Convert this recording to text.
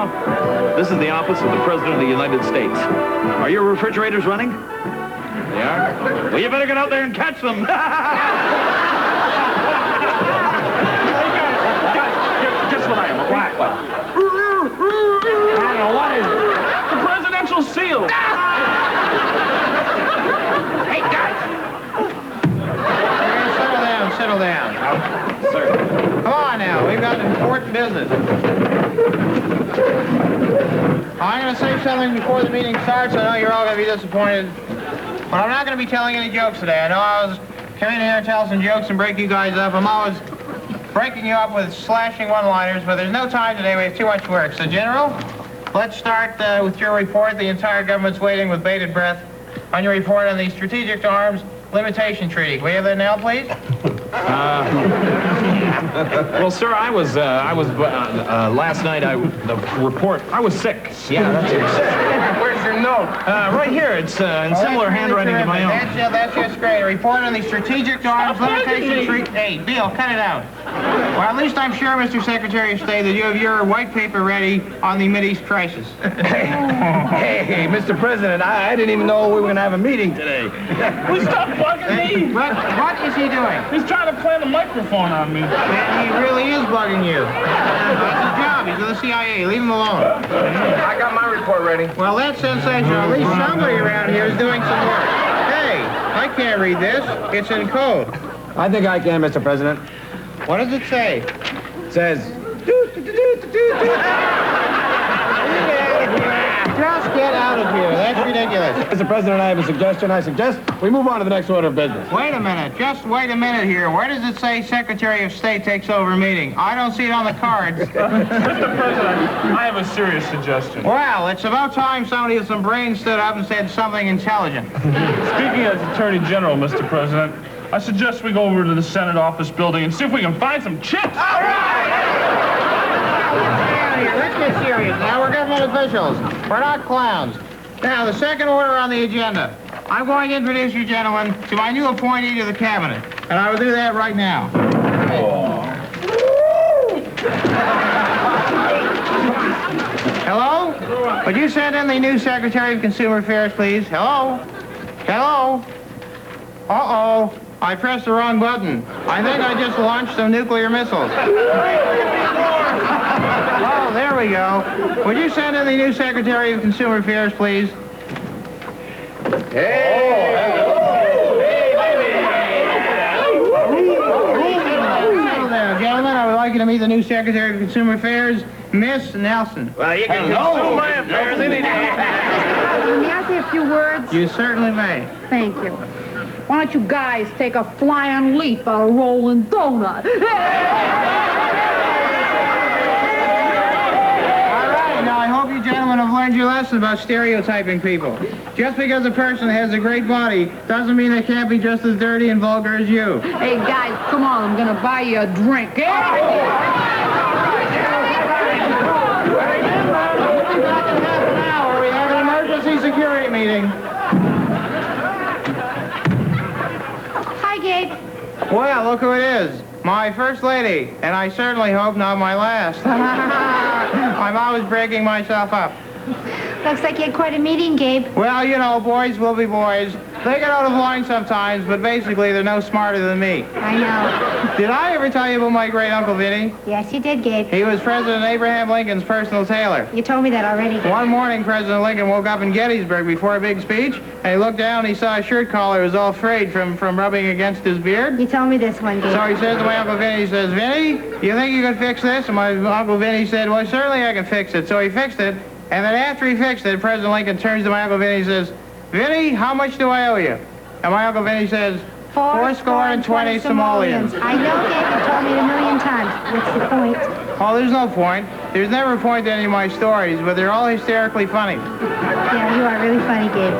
now, this is the office of the President of the United States. Are your refrigerators running? They are? Well, you better get out there and catch them. Guess what I am? A quack. What? I don't know, what is it? The presidential seal. Hey, guys. Settle down. Sir. Come on now, we've got important business. I'm going to say something before the meeting starts. I know you're all going to be disappointed. But I'm not going to be telling any jokes today. I know I was coming in here and tell some jokes and break you guys up. I'm always breaking you up with slashing one-liners, but there's no time today. We have too much work. So, General, let's start with your report. The entire government's waiting with bated breath on your report on the Strategic Arms Limitation Treaty. Can we have that now, please? Well, sir, I was last night, the report, I was sick. Yeah, that's it. Where's your note? Right here. It's in similar handwriting to my own. That's just great. A report on the Strategic Arms Limitation Treaty. Hey, Bill, cut it out. Well, at least I'm sure, Mr. Secretary of State, that you have your white paper ready on the Mideast crisis. Hey, Mr. President, I didn't even know we were going to have a meeting today. Well, stop bugging me. What is he doing? He's trying to plant a microphone on me. Man, he really is bugging you. That's his job. He's with the CIA. Leave him alone. I got my report ready. Well, that's sensational. At least somebody around here is doing some work. Hey, I can't read this. It's in code. I think I can, Mr. President. What does it say? It says... Just get out of here. That's ridiculous. Mr. President, I have a suggestion. I suggest we move on to the next order of business. Wait a minute. Just wait a minute here. Where does it say Secretary of State takes over meeting? I don't see it on the cards. Mr. President, I have a serious suggestion. Well, it's about time somebody with some brains stood up and said something intelligent. Speaking as Attorney General, Mr. President, I suggest we go over to the Senate office building and see if we can find some chips. All right! Let's get serious now. We're government officials. We're not clowns. Now, the second order on the agenda. I'm going to introduce you, gentlemen, to my new appointee to the cabinet. And I will do that right now. Hello? Would you send in the new Secretary of Consumer Affairs, please? Hello? Hello? Uh-oh. I pressed the wrong button. I think I just launched some nuclear missiles. Oh, there we go. Would you send in the new Secretary of Consumer Affairs, please? Hey! Hello there, gentlemen. I would like you to meet the new Secretary of Consumer Affairs, Miss Nelson. Well, you can consume my affairs any day. May I say a few words? You certainly may. Thank you. Why don't you guys take a flying leap on a rolling donut? All right, now I hope you gentlemen have learned your lesson about stereotyping people. Just because a person has a great body doesn't mean they can't be just as dirty and vulgar as you. Hey, guys, come on. I'm going to buy you a drink. We'll be back in half an hour. We have an emergency security meeting. Hi, Gabe. Well, look who it is. My first lady, and I certainly hope not my last. I'm always breaking myself up. Looks like you had quite a meeting, Gabe. Well, you know, boys will be boys. They get out of line sometimes, but basically they're no smarter than me. I know. Did I ever tell you about my great Uncle Vinny? Yes, you did, Gabe. He was President Abraham Lincoln's personal tailor. You told me that already. One morning, President Lincoln woke up in Gettysburg before a big speech, and he looked down and he saw a shirt collar was all frayed from rubbing against his beard. You told me this one, Gabe. So he says to my Uncle Vinny, he says, Vinny, you think you can fix this? And my Uncle Vinny said, well, certainly I can fix it. So he fixed it, and then after he fixed it, President Lincoln turns to my Uncle Vinny and says, Vinny, how much do I owe you? And my Uncle Vinny says, 420 simoleons. I know, Gabe. You told me it a million times. What's the point? Oh, there's no point. There's never a point to any of my stories, but they're all hysterically funny. Yeah, you are really funny, Gabe.